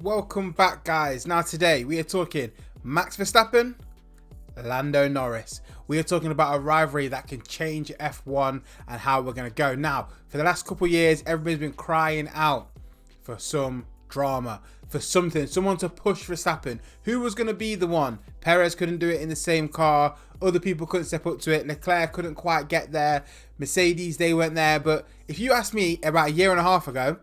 welcome back guys. Now today we are talking Max Verstappen, Lando Norris. We are talking about a rivalry that can change F1 and how we're going to go. Now, for the last couple of years, everybody's been crying out for some drama, for someone to push Verstappen. Who was going to be the one? Perez couldn't do it in the same car. Other people couldn't step up to it. Leclerc couldn't quite get there. Mercedes, they weren't there. But if you asked me about a year and a half ago,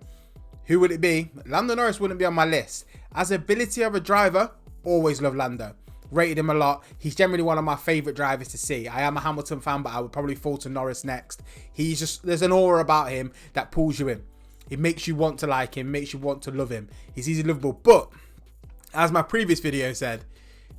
who would it be? Lando Norris wouldn't be on my list. As ability of a driver, always love Lando. Rated him a lot. He's generally one of my favourite drivers to see. I am a Hamilton fan, but I would probably fall to Norris next. There's an aura about him that pulls you in. It makes you want to like him, makes you want to love him. He's easy lovable. But, as my previous video said,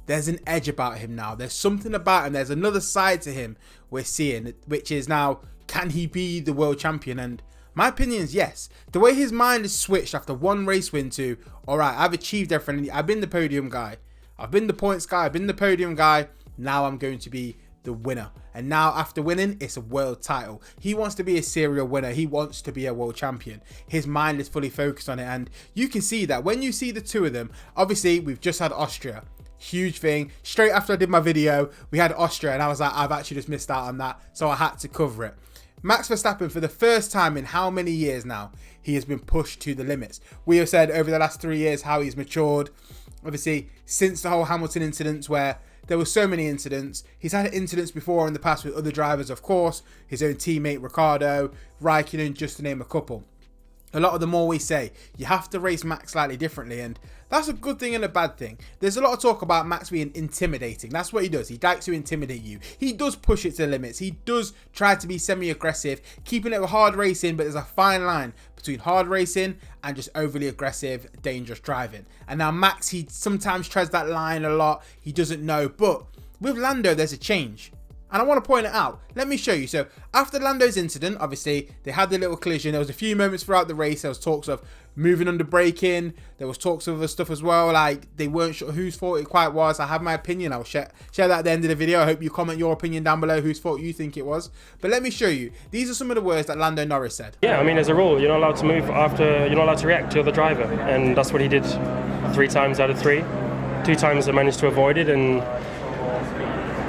there's an edge about him now. There's something about him. There's another side to him we're seeing, which is now, can he be the world champion? And my opinion is yes. The way his mind is switched after one race win to, all right, I've achieved everything. I've been the podium guy. I've been the points guy. I've been the podium guy. Now I'm going to be the winner. And now after winning, it's a world title. He wants to be a serial winner. He wants to be a world champion. His mind is fully focused on it. And you can see that when you see the two of them. Obviously, we've just had Austria. Huge thing. Straight after I did my video, we had Austria. And I was like, I've actually just missed out on that. So I had to cover it. Max Verstappen, for the first time in how many years now, he has been pushed to the limits. We have said over the last 3 years how he's matured. Obviously, since the whole Hamilton incidents where there were so many incidents. He's had incidents before in the past with other drivers, of course. His own teammate, Ricciardo, Raikkonen, just to name a couple. A lot of them always say, you have to race Max slightly differently, and that's a good thing and a bad thing. There's a lot of talk about Max being intimidating. That's what he does. He likes to intimidate you. He does push it to the limits. He does try to be semi-aggressive, keeping it with hard racing, but there's a fine line between hard racing and just overly aggressive, dangerous driving. And now Max, he sometimes treads that line a lot. He doesn't know, but with Lando, there's a change. And I want to point it out. Let me show you. So after Lando's incident, obviously they had the little collision. There was a few moments throughout the race. There was talks of moving under braking. There was talks of other stuff as well. Like they weren't sure whose fault it quite was. I have my opinion. I'll share that at the end of the video. I hope you comment your opinion down below whose fault you think it was. But let me show you. These are some of the words that Lando Norris said. Yeah, I mean, as a rule, you're not allowed to move after, you're not allowed to react to the driver. And that's what he did 3 times out of 3. 2 times I managed to avoid it, and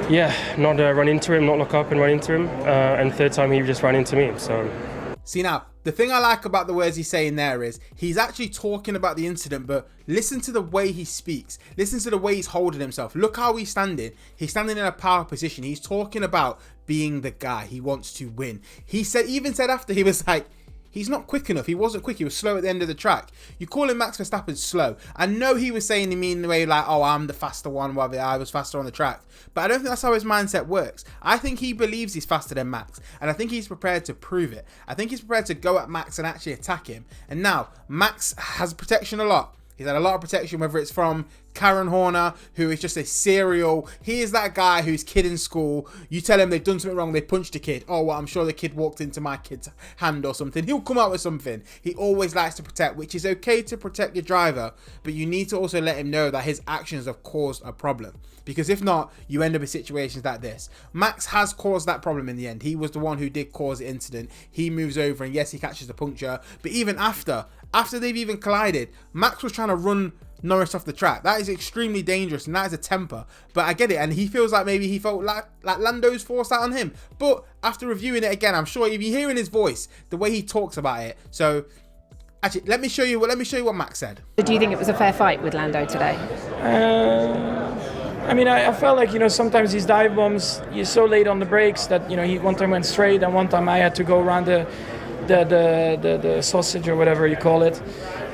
yeah, not run into him, not look up and run into him. And 3rd time he just ran into me, so. See now, the thing I like about the words he's saying there is he's actually talking about the incident, but listen to the way he speaks. Listen to the way he's holding himself. Look how he's standing. He's standing in a power position. He's talking about being the guy. He wants to win. He even said after, he was like, he's not quick enough. He wasn't quick. He was slow at the end of the track. You call him Max Verstappen slow. I know he was saying in the way like, oh, I'm the faster one while I was faster on the track. But I don't think that's how his mindset works. I think he believes he's faster than Max. And I think he's prepared to prove it. I think he's prepared to go at Max and actually attack him. And now, Max has protection a lot. He's had a lot of protection, whether it's from Karen Horner, who is just a serial. He is that guy who's kid in school. You tell him they've done something wrong, they punched a kid. Oh, well, I'm sure the kid walked into my kid's hand or something. He'll come out with something. He always likes to protect, which is okay to protect your driver, but you need to also let him know that his actions have caused a problem. Because if not, you end up in situations like this. Max has caused that problem in the end. He was the one who did cause the incident. He moves over and yes, he catches the puncture. But even after they've even collided, Max was trying to run Norris off the track. That is extremely dangerous and that is a temper. But I get it, and he feels like maybe he felt like Lando's forced that on him. But after reviewing it again, I'm sure if you hear in his voice the way he talks about it. So actually, let me show you what Max said. Do you think it was a fair fight with Lando today? I mean, I felt like, sometimes these dive bombs, you're so late on the brakes that, he one time went straight and one time I had to go around the sausage or whatever you call it.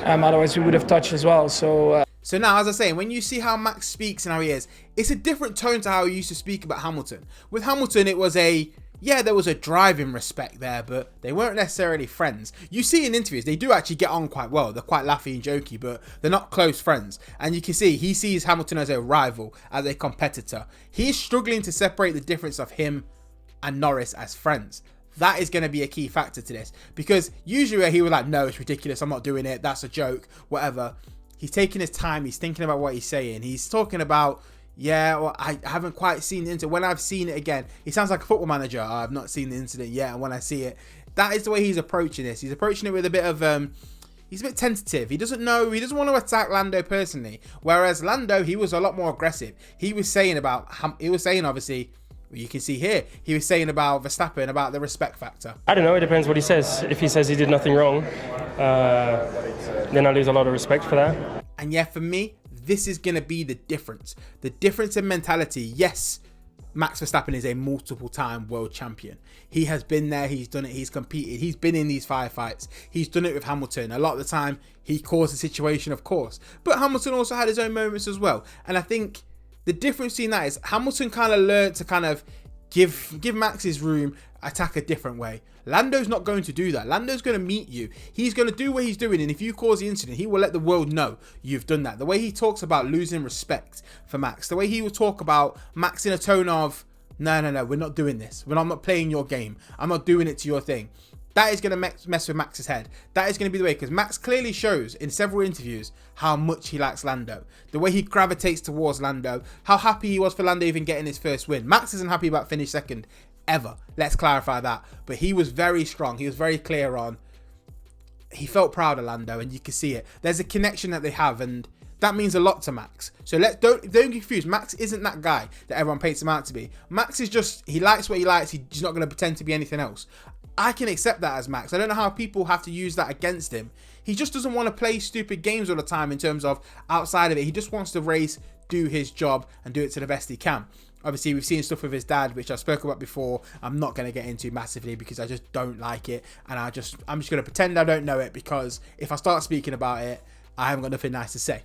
Otherwise we would have touched as well. So now, as I say, when you see how Max speaks and how he is, it's a different tone to how he used to speak about Hamilton. With Hamilton, it was there was a driving respect there, but they weren't necessarily friends. You see in interviews, they do actually get on quite well. They're quite laughy and jokey, but they're not close friends. And you can see, he sees Hamilton as a rival, as a competitor. He's struggling to separate the difference of him and Norris as friends. That is going to be a key factor to this, because usually he was like, no, it's ridiculous, I'm not doing it, that's a joke, whatever. He's taking his time, he's thinking about what he's saying. He's talking about, yeah, well, I haven't quite seen the incident. When I've seen it again, he sounds like a football manager. Oh, I've not seen the incident yet, and when I see it, that is the way he's approaching this. He's approaching it with a bit of, he's a bit tentative. He doesn't know. He doesn't want to attack Lando personally. Whereas Lando, he was a lot more aggressive. He was saying obviously, you can see here, he was saying about Verstappen, about the respect factor. I don't know. It depends what he says. If he says he did nothing wrong, then I lose a lot of respect for that. And yeah, for me, this is going to be the difference. The difference in mentality. Yes, Max Verstappen is a multiple-time world champion. He has been there, he's done it, he's competed, he's been in these firefights, he's done it with Hamilton. A lot of the time, he caused the situation, of course. But Hamilton also had his own moments as well. And I think the difference between that is Hamilton kind of learned to kind of give Max his room, attack a different way. Lando's not going to do that. Lando's going to meet you. He's going to do what he's doing, and if you cause the incident, he will let the world know you've done that. The way he talks about losing respect for Max, the way he will talk about Max in a tone of, no, we're not doing this. I'm not playing your game. I'm not doing it to your thing. That is going to mess with Max's head. That is going to be the way, because Max clearly shows in several interviews how much he likes Lando. The way he gravitates towards Lando, how happy he was for Lando even getting his first win. Max isn't happy about finishing second ever. Let's clarify that. But he was very strong. He was very clear on, he felt proud of Lando, and you can see it. There's a connection that they have, and that means a lot to Max. So don't get confused. Max isn't that guy that everyone paints him out to be. Max is just, he likes what he likes. He's not going to pretend to be anything else. I can accept that as Max. I don't know how people have to use that against him. He just doesn't want to play stupid games all the time in terms of outside of it. He just wants to race, do his job, and do it to the best he can. Obviously, we've seen stuff with his dad, which I spoke about before. I'm not going to get into massively because I just don't like it. And I'm just going to pretend I don't know it, because if I start speaking about it, I haven't got nothing nice to say.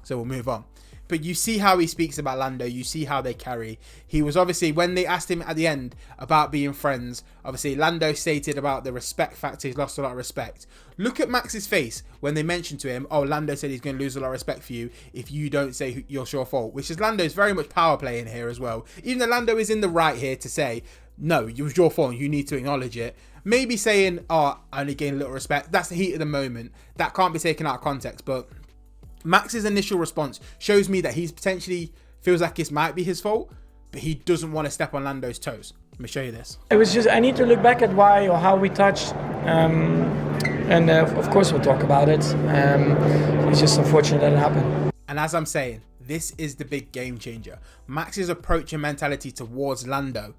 So we'll move on. But you see how he speaks about Lando. You see how they carry. He was obviously, when they asked him at the end about being friends, obviously Lando stated about the respect factor. He's lost a lot of respect. Look at Max's face when they mentioned to him, oh, Lando said he's going to lose a lot of respect for you if you don't say it's your fault. Which is, Lando's very much power playing here as well. Even though Lando is in the right here to say, no, it was your fault. You need to acknowledge it. Maybe saying, oh, I only gained a little respect. That's the heat of the moment. That can't be taken out of context. But Max's initial response shows me that he's potentially feels like this might be his fault, but he doesn't want to step on Lando's toes. Let me show you this. It was just, I need to look back at why or how we touched, and of course we'll talk about it. It's just unfortunate that it happened. And as I'm saying, this is the big game changer. Max's approach and mentality towards Lando,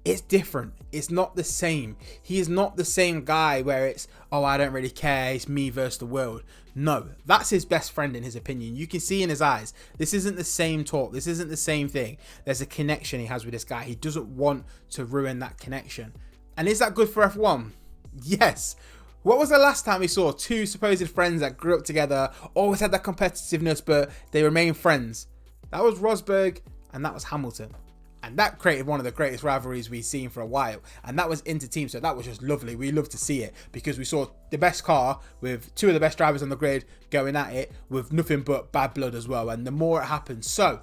it's different. It's not the same. He is not the same guy where it's, oh, I don't really care, it's me versus the world. No, that's his best friend in his opinion. You can see in his eyes, this isn't the same talk. This isn't the same thing. There's a connection he has with this guy. He doesn't want to ruin that connection. And is that good for F1? Yes. What was the last time we saw two supposed friends that grew up together, always had that competitiveness, but they remain friends? That was Rosberg and that was Hamilton. And that created one of the greatest rivalries we've seen for a while. And that was inter-team, so that was just lovely. We love to see it because we saw the best car with two of the best drivers on the grid going at it with nothing but bad blood as well. And the more it happens. So,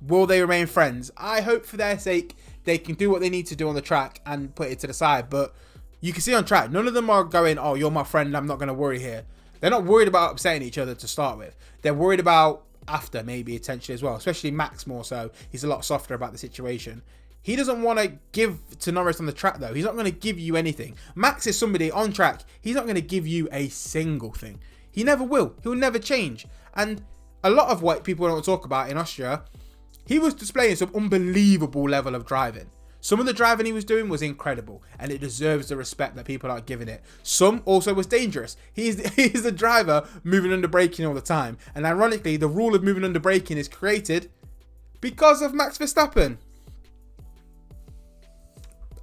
will they remain friends? I hope for their sake they can do what they need to do on the track and put it to the side. But you can see on track, none of them are going, oh, you're my friend, I'm not going to worry here. They're not worried about upsetting each other to start with. They're worried about after maybe attention as well, especially Max more so. He's a lot softer about the situation. He doesn't want to give to Norris on the track though. He's not going to give you anything. Max is somebody on track, he's not going to give you a single thing. He never will. He'll never change. And a lot of what people don't talk about in Austria, he was displaying some unbelievable level of driving. Some of the driving he was doing was incredible, and it deserves the respect that people are giving it. Some also was dangerous. He's the driver moving under braking all the time. And ironically, the rule of moving under braking is created because of Max Verstappen.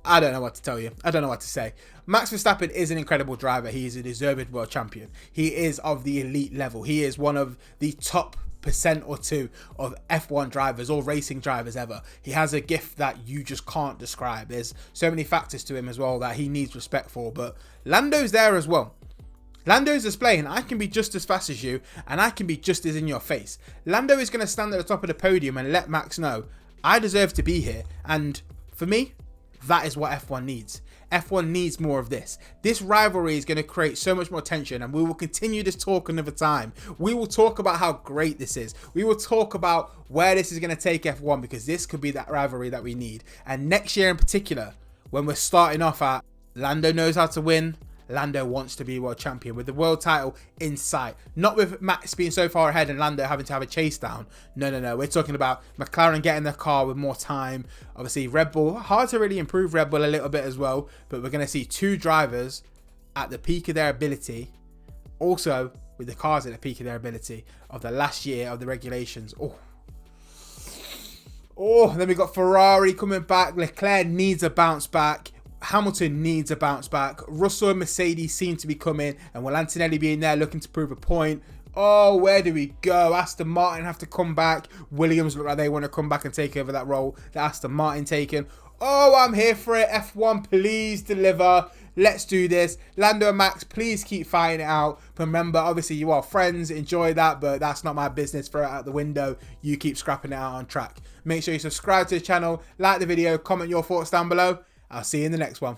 I don't know what to tell you. I don't know what to say. Max Verstappen is an incredible driver. He is a deserved world champion. He is of the elite level. He is one of the top % or two of F1 drivers or racing drivers ever. He has a gift that you just can't describe. There's so many factors to him as well that he needs respect for. But Lando's there as well. Lando's displaying, I can be just as fast as you and I can be just as in your face. Lando is going to stand at the top of the podium and let Max know, I deserve to be here. And for me, that is what F1 needs. F1 needs more of this. This rivalry is going to create so much more tension, and we will continue this talk another time. We will talk about how great this is. We will talk about where this is going to take F1, because this could be that rivalry that we need. And next year in particular, when we're starting off at Lando knows how to win, Lando wants to be world champion with the world title in sight. Not with Max being so far ahead and Lando having to have a chase down. No. We're talking about McLaren getting the car with more time. Obviously, Red Bull, hard to really improve Red Bull a little bit as well. But we're going to see two drivers at the peak of their ability. Also, with the cars at the peak of their ability of the last year of the regulations. Then we got Ferrari coming back. Leclerc needs a bounce back. Hamilton needs a bounce back. Russell and Mercedes seem to be coming. And will Antonelli be in there looking to prove a point? Oh, where do we go? Aston Martin have to come back. Williams look like they want to come back and take over that role that Aston Martin taken. Oh, I'm here for it. F1, please deliver. Let's do this. Lando and Max, please keep fighting it out. But remember, obviously, you are friends. Enjoy that, but that's not my business. Throw it out the window. You keep scrapping it out on track. Make sure you subscribe to the channel, like the video, comment your thoughts down below. I'll see you in the next one.